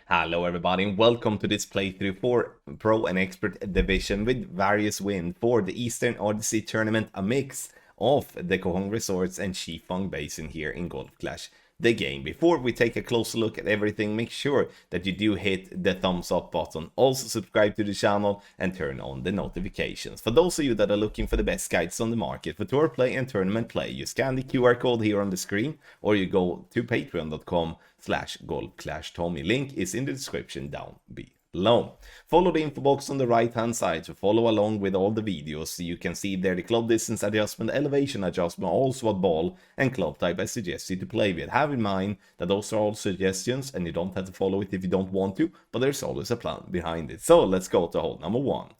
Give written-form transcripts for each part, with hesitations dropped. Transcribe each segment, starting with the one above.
Hello everybody and welcome to this playthrough for Pro and Expert Division with various wins for the Eastern Odyssey Tournament, a mix of the Kohong Resorts and Shifeng Basin here in Golf Clash the game. Before we take a closer look at everything, make sure that you do hit the thumbs up button. Also subscribe to the channel and turn on the notifications. For those of you that are looking for the best guides on the market for tour play and tournament play, you scan the QR code here on the screen or you go to patreon.com/golfclashtommy. Link is in the description down below. Follow the info box on the right hand side to follow along with all the videos. So you can see there the club distance adjustment, elevation adjustment, also what ball and club type I suggest you to play with. Have in mind that those are all suggestions and you don't have to follow it if you don't want to, but there's always a plan behind it. So let's go to hole number 1.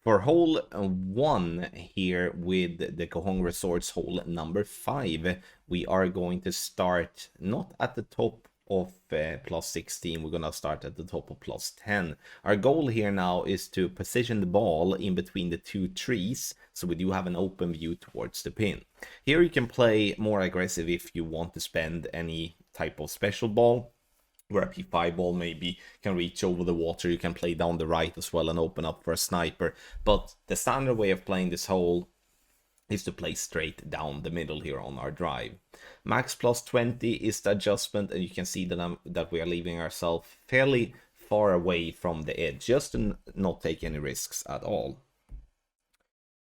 For hole 1 here with the Kohong Resorts hole number 5, we are going to start not at the top of plus 16, we're going to start at the top of plus 10. Our goal here now is to position the ball in between the two trees, so we do have an open view towards the pin. Here you can play more aggressive if you want to spend any type of special ball, where a P5 ball maybe can reach over the water. You can play down the right as well and open up for a sniper. But the standard way of playing this hole is to play straight down the middle here on our drive. Max plus 20 is the adjustment, and you can see that we are leaving ourselves fairly far away from the edge, just to not take any risks at all.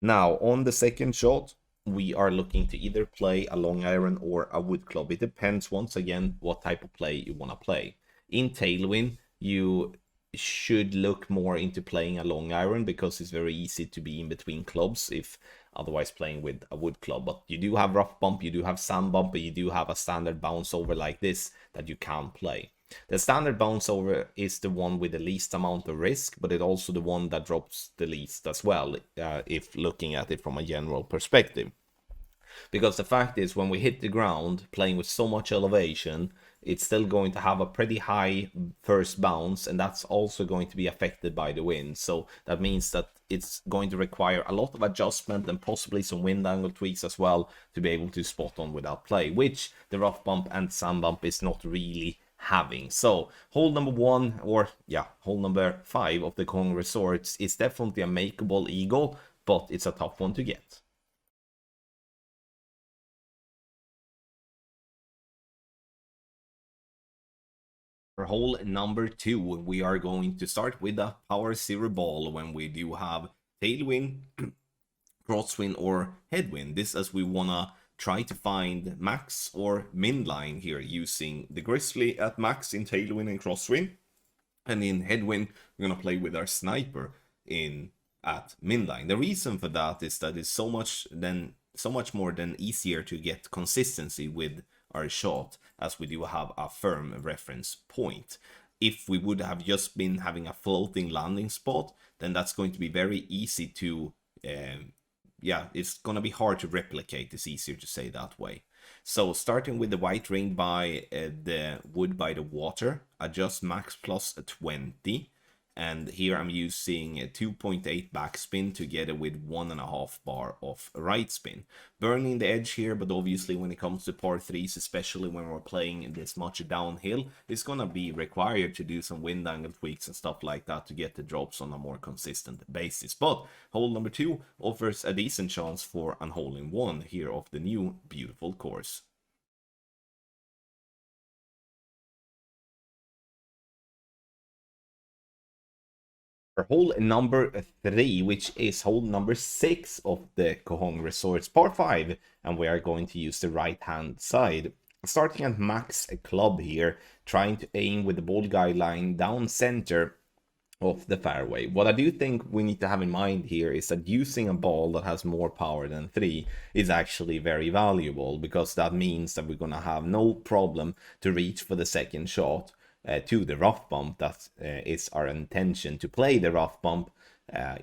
Now, on the second shot, we are looking to either play a long iron or a wood club. It depends, once again, what type of play you want to play. In tailwind, you should look more into playing a long iron because it's very easy to be in between clubs if otherwise playing with a wood club. But you do have rough bump, you do have sand bump, and you do have a standard bounce over like this that you can play. The standard bounce over is the one with the least amount of risk, but it's also the one that drops the least as well, if looking at it from a general perspective. Because the fact is, when we hit the ground, playing with so much elevation, it's still going to have a pretty high first bounce, and that's also going to be affected by the wind. So that means that it's going to require a lot of adjustment and possibly some wind angle tweaks as well to be able to spot on without play, which the rough bump and sand bump is not really having. So hole number 1, or hole number 5 of the Kohong Resorts is definitely a makeable eagle, but it's a tough one to get. For hole number 2, we are going to start with a power 0 ball when we do have tailwind, crosswind, or headwind. This as we wanna try to find max or min line here using the Grizzly at max in tailwind and crosswind. And in headwind, we're gonna play with our sniper in at min line. The reason for that is that it's so much more than easier to get consistency with our shot, as we do have a firm reference point. If we would have just been having a floating landing spot, then that's going to be very easy to it's gonna be hard to replicate. It's easier to say that way. So starting with the white ring by the wood by the water, adjust max plus 20. And here I'm using a 2.8 backspin together with 1.5 bar of right spin. Burning the edge here, but obviously when it comes to par 3s, especially when we're playing this much downhill, it's gonna be required to do some wind angle tweaks and stuff like that to get the drops on a more consistent basis. But hole number 2 offers a decent chance for an hole-in-one here of the new beautiful course. For hole number 3, which is hole number 6 of the Kohong Resorts par 5, and we are going to use the right hand side. Starting at max club here, trying to aim with the ball guideline down center of the fairway. What I do think we need to have in mind here is that using a ball that has more power than 3 is actually very valuable, because that means that we're gonna have no problem to reach for the second shot to the rough bump. That is our intention, to play the rough bump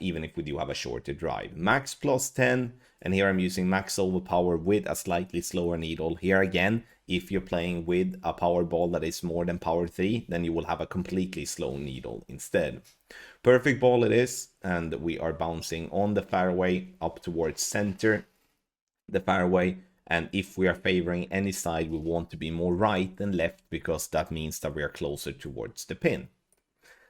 even if we do have a shorter drive. Max plus 10, and here I'm using max overpower with a slightly slower needle. Here again, if you're playing with a power ball that is more than power 3, then you will have a completely slow needle instead. Perfect ball it is, and we are bouncing on the fairway up towards center. the fairway. And if we are favoring any side, we want to be more right than left, because that means that we are closer towards the pin.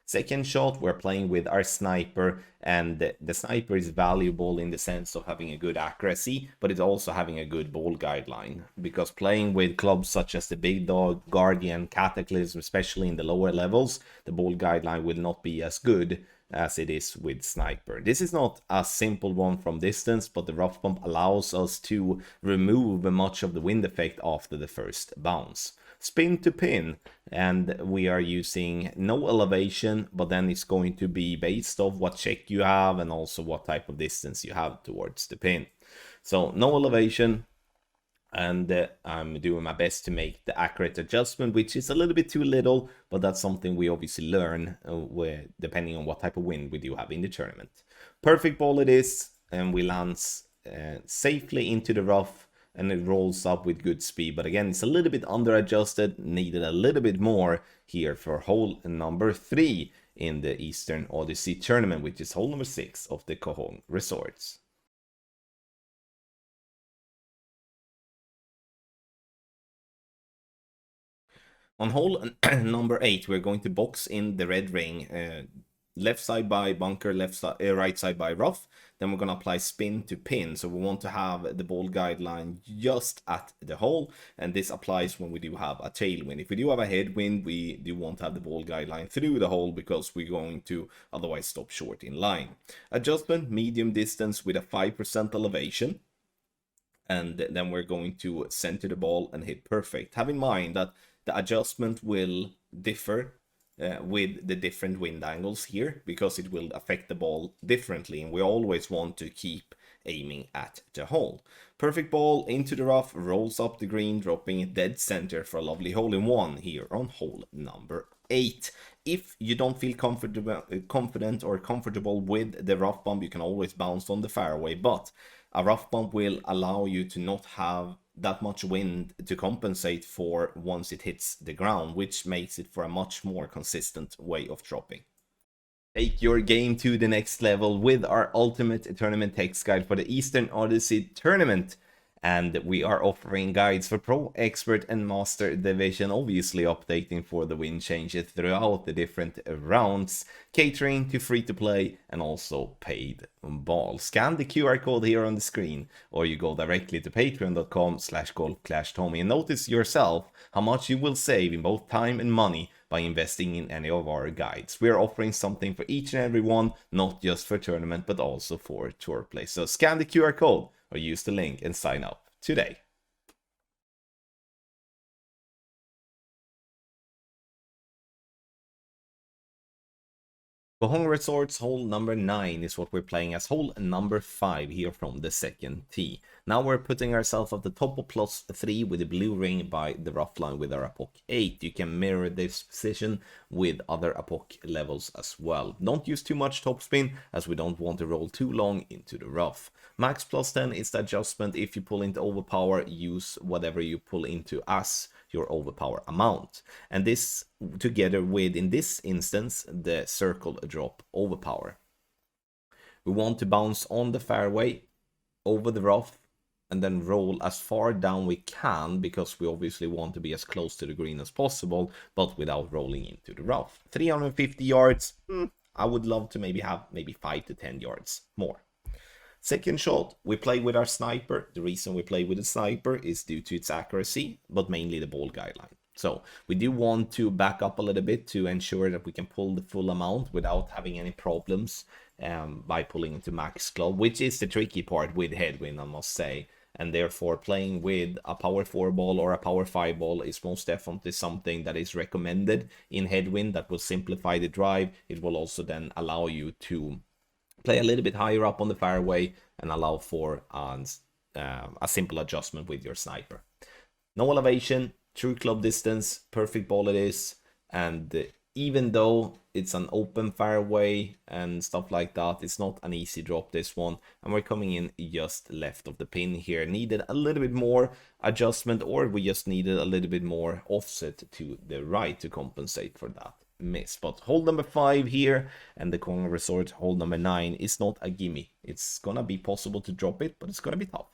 Second shot, we're playing with our sniper, and the sniper is valuable in the sense of having a good accuracy, but it's also having a good ball guideline, because playing with clubs such as the Big Dog, Guardian, Cataclysm, especially in the lower levels, the ball guideline will not be as good as it is with sniper. This is not a simple one from distance, but the rough bump allows us to remove much of the wind effect after the first bounce. Spin to pin, and we are using no elevation, but then it's going to be based off what check you have and also what type of distance you have towards the pin. So no elevation, and I'm doing my best to make the accurate adjustment, which is a little bit too little, but that's something we obviously learn depending on what type of wind we do have in the tournament. Perfect ball it is, and we lands safely into the rough, and it rolls up with good speed. But again, it's a little bit under adjusted, needed a little bit more here for hole number 3 in the Eastern Odyssey Tournament, which is hole number 6 of the Cajon Resorts. On hole number 8, we're going to box in the red ring, left side by bunker, right side by rough. Then we're going to apply spin to pin. So we want to have the ball guideline just at the hole, and this applies when we do have a tailwind. If we do have a headwind, we do want to have the ball guideline through the hole, because we're going to otherwise stop short in line. Adjustment, medium distance with a 5% elevation. And then we're going to center the ball and hit perfect. Have in mind that the adjustment will differ with the different wind angles here, because it will affect the ball differently, and we always want to keep aiming at the hole. Perfect ball into the rough, rolls up the green, dropping it dead center for a lovely hole-in-one here on hole number 8. If you don't feel confident or comfortable with the rough bump, you can always bounce on the fairway, but a rough bump will allow you to not have that much wind to compensate for once it hits the ground, which makes it for a much more consistent way of dropping. Take your game to the next level with our ultimate tournament text guide for the Eastern Odyssey Tournament. And we are offering guides for Pro, Expert, and Master Division, obviously updating for the wind changes throughout the different rounds, catering to free-to-play and also paid balls. Scan the QR code here on the screen, or you go directly to patreon.com/golfclashtommy and notice yourself how much you will save in both time and money by investing in any of our guides. We are offering something for each and every one, not just for tournament, but also for tour play. So scan the QR code or use the link and sign up today. Cajon Resorts hole number 9 is what we're playing as hole number 5 here from the second tee. Now we're putting ourselves at the top of +3 with the blue ring by the rough line with our Apoc 8. You can mirror this position with other Apoc levels as well. Don't use too much topspin, as we don't want to roll too long into the rough. Max +10 is the adjustment. If you pull into overpower, use whatever you pull into as your overpower amount. And this together with, in this instance, the circle drop overpower. We want to bounce on the fairway over the rough and then roll as far down we can, because we obviously want to be as close to the green as possible, but without rolling into the rough. 350 yards, I would love to maybe have 5 to 10 yards more. Second shot, we play with our sniper. The reason we play with the sniper is due to its accuracy, but mainly the ball guideline. So we do want to back up a little bit to ensure that we can pull the full amount without having any problems by pulling into max club, which is the tricky part with headwind, I must say. And therefore playing with a power 4 ball or a power 5 ball is most definitely something that is recommended in headwind. That will simplify the drive. It will also then allow you to play a little bit higher up on the fairway and allow for a simple adjustment with your sniper. No elevation, true club distance, perfect ball it is, and even though it's an open fairway and stuff like that, it's not an easy drop, this one, and we're coming in just left of the pin here. Needed a little bit more adjustment, or we just needed a little bit more offset to the right to compensate for that miss. But hole number 5 here and the Cajon Resort hole number 9 is not a gimme. It's gonna be possible to drop it, but it's gonna be tough.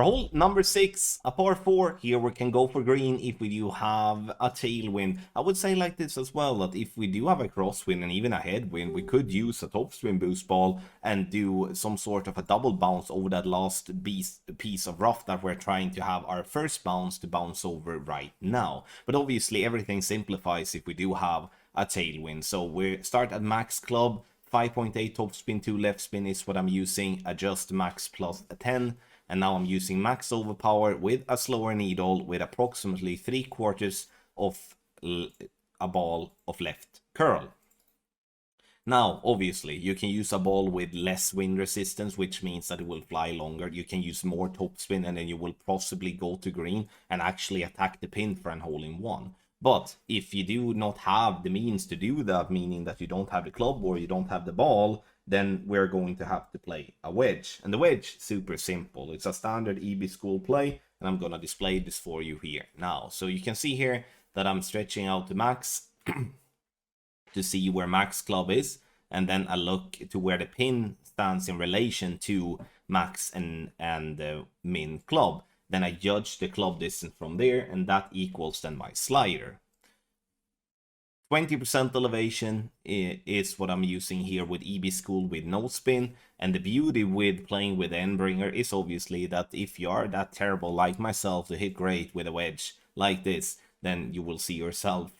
For hole number 6, a par 4, here we can go for green if we do have a tailwind. I would say like this as well, that if we do have a crosswind and even a headwind, we could use a topspin boost ball and do some sort of a double bounce over that last piece of rough that we're trying to have our first bounce to bounce over right now. But obviously everything simplifies if we do have a tailwind. So we start at max club, 5.8 topspin, 2 left spin is what I'm using, adjust max plus 10. And now I'm using max overpower with a slower needle with approximately 3/4 of a ball of left curl. Now, obviously, you can use a ball with less wind resistance, which means that it will fly longer. You can use more topspin and then you will possibly go to green and actually attack the pin for an hole-in-one. But if you do not have the means to do that, meaning that you don't have the club or you don't have the ball, then we're going to have to play a wedge. And the wedge, super simple. It's a standard EB school play, and I'm going to display this for you here now. So you can see here that I'm stretching out the max to see where max club is, and then I look to where the pin stands in relation to max and min club. Then I judge the club distance from there, and that equals then my slider. 20% elevation is what I'm using here with EB School with no spin. And the beauty with playing with Endbringer is obviously that if you are that terrible like myself to hit great with a wedge like this, then you will see yourself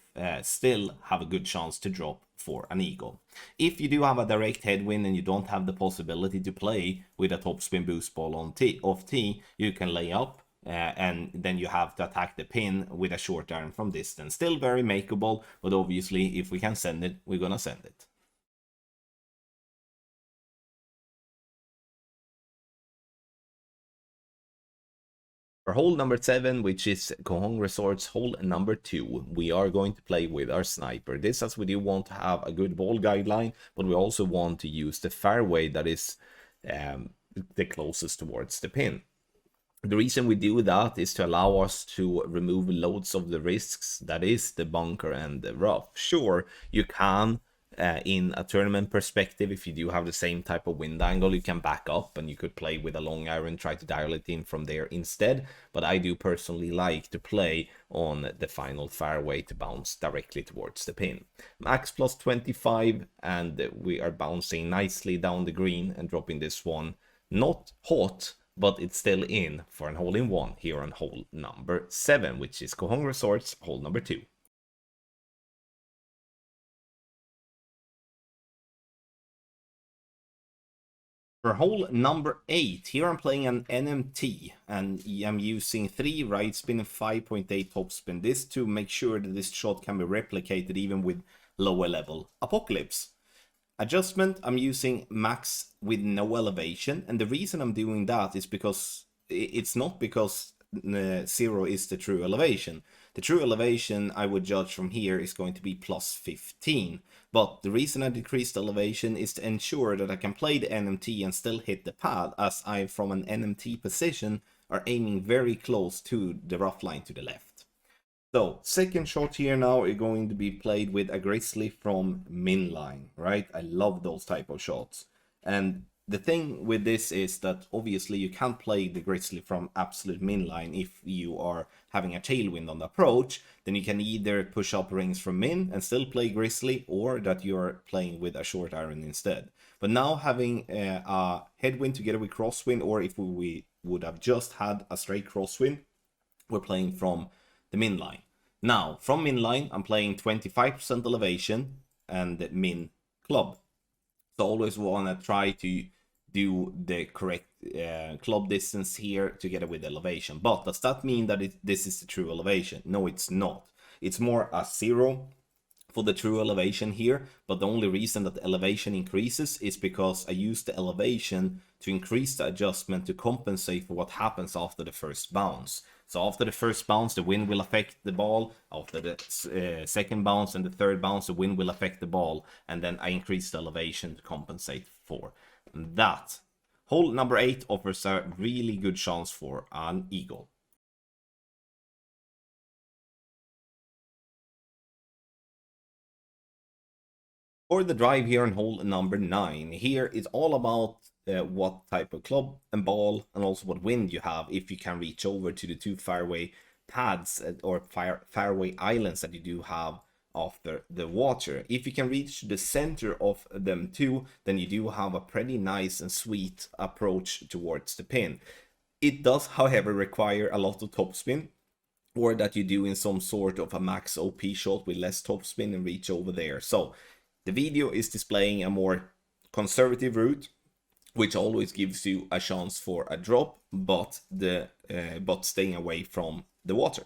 still have a good chance to drop for an eagle. If you do have a direct headwind and you don't have the possibility to play with a topspin boost ball on off tee, you can lay up. And then you have to attack the pin with a short iron from distance. Still very makeable, but obviously if we can send it, we're gonna send it. For hole number 7, which is Kohong Resorts hole number 2, we are going to play with our sniper. This as we do want to have a good ball guideline, but we also want to use the fairway that is the closest towards the pin. The reason we do that is to allow us to remove loads of the risks, that is the bunker and the rough. Sure, you can, in a tournament perspective, if you do have the same type of wind angle, you can back up and you could play with a long iron, try to dial it in from there instead. But I do personally like to play on the final fairway to bounce directly towards the pin. Max plus 25, and we are bouncing nicely down the green and dropping this one. Not hot, but it's still in for an hole-in-one here on hole number 7, which is Kohong Resorts hole number 2. For hole number 8, here I'm playing an NMT, and I'm using 3 right spin and 5.8 top spin. This to make sure that this shot can be replicated even with lower level Apocalypse. Adjustment, I'm using max with no elevation, and the reason I'm doing that is because it's not because 0 is the true elevation. The true elevation I would judge from here is going to be plus 15, but the reason I decreased elevation is to ensure that I can play the NMT and still hit the pad, as I from an NMT position are aiming very close to the rough line to the left. So, second shot here now is going to be played with a grizzly from min line, right? I love those type of shots. And the thing with this is that obviously you can't play the grizzly from absolute min line if you are having a tailwind on the approach. Then you can either push up rings from min and still play grizzly, or that you're playing with a short iron instead. But now having a headwind together with crosswind, or if we would have just had a straight crosswind, we're playing from the min line. Now, from min line, I'm playing 25% elevation and min club. So always want to try to do the correct club distance here together with elevation. But does that mean that this is the true elevation? No, it's not. It's more a 0 for the true elevation here, but the only reason that the elevation increases is because I use the elevation to increase the adjustment to compensate for what happens after the first bounce. So after the first bounce, the wind will affect the ball. After the second bounce and the third bounce, the wind will affect the ball. And then I increase the elevation to compensate for that. Hole number 8 offers a really good chance for an eagle. For the drive here on hole number 9, here it's all about what type of club and ball, and also what wind you have, if you can reach over to the two fairway pads or fairway islands that you do have after the water. If you can reach the center of them too, then you do have a pretty nice and sweet approach towards the pin. It does, however, require a lot of topspin, or that you do in some sort of a max OP shot with less topspin and reach over there. So the video is displaying a more conservative route, which always gives you a chance for a drop, but staying away from the water.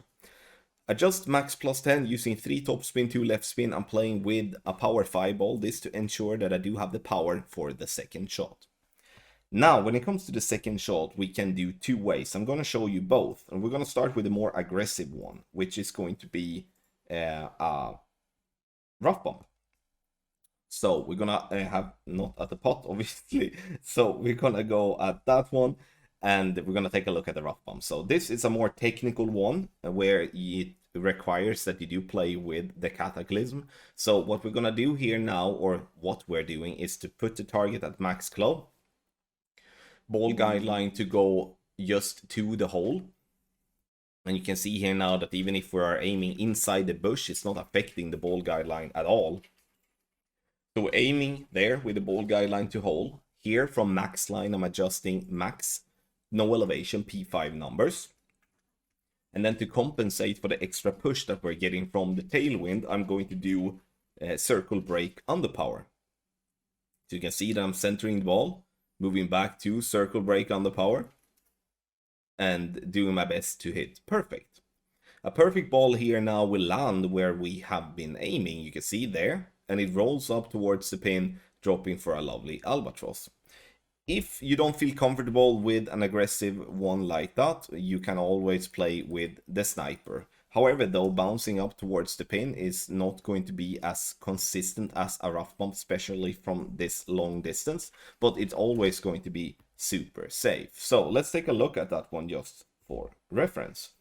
Adjust max plus 10 using 3 topspin, 2 left spin. I'm playing with a power 5 ball, this to ensure that I do have the power for the second shot. Now, when it comes to the second shot, we can do 2 ways. I'm going to show you both, and we're going to start with the more aggressive one, which is going to be a rough bump. So we're gonna have, not at the pot obviously, so we're gonna go at that one, and we're gonna take a look at the rough bump. So this is a more technical one where it requires that you do play with the cataclysm. So what we're gonna do here now, or what we're doing, is to put the target at max club, ball guideline to go just to the hole. And you can see here now that even if we are aiming inside the bush, it's not affecting the ball guideline at all. So aiming there with the ball guideline to hole. Here from max line, I'm adjusting max, no elevation, P5 numbers. And then to compensate for the extra push that we're getting from the tailwind, I'm going to do circle break underpower. So you can see that I'm centering the ball, moving back to circle break underpower, and doing my best to hit perfect. A perfect ball here now will land where we have been aiming, you can see there, and it rolls up towards the pin, dropping for a lovely albatross. If you don't feel comfortable with an aggressive one like that, you can always play with the sniper. However, though, bouncing up towards the pin is not going to be as consistent as a rough bump, especially from this long distance, but it's always going to be super safe. So let's take a look at that one just for reference.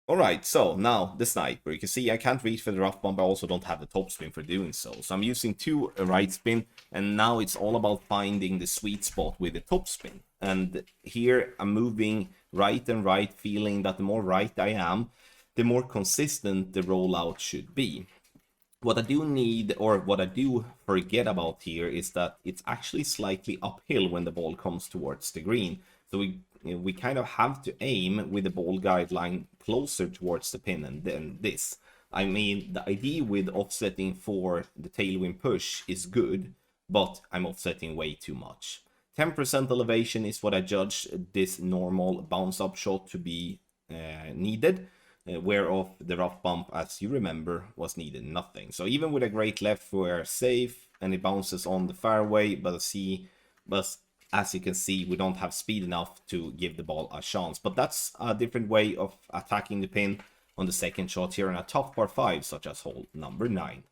Alright, so now the sniper. You can see I can't reach for the rough bump, I also don't have the topspin for doing so. So I'm using 2 right spin, and now it's all about finding the sweet spot with the topspin. And here I'm moving right and right, feeling that the more right I am, the more consistent the rollout should be. What I do need, or what I do forget about here, is that it's actually slightly uphill when the ball comes towards the green. So we kind of have to aim with the ball guideline closer towards the pin and then this. I mean, the idea with offsetting for the tailwind push is good, but I'm offsetting way too much. 10% elevation is what I judge this normal bounce up shot to be needed, whereof the rough bump, as you remember, was needed nothing. So even with a great left, we're safe and it bounces on the fairway, but as you can see, we don't have speed enough to give the ball a chance. But that's a different way of attacking the pin on the second shot here in a tough par 5, such as hole number 9.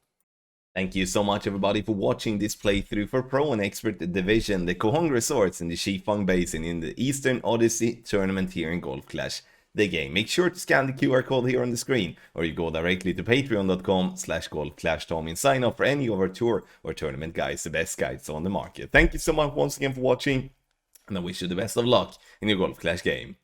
Thank you so much everybody for watching this playthrough for Pro and Expert Division, the Kohong Resorts in the Shifang Basin in the Eastern Odyssey Tournament here in Golf Clash the game. Make sure to scan the QR code here on the screen, or you go directly to patreon.com/golfclashtom and sign up for any of our tour or tournament guides, the best guides on the market. Thank you so much once again for watching, and I wish you the best of luck in your Golf Clash game.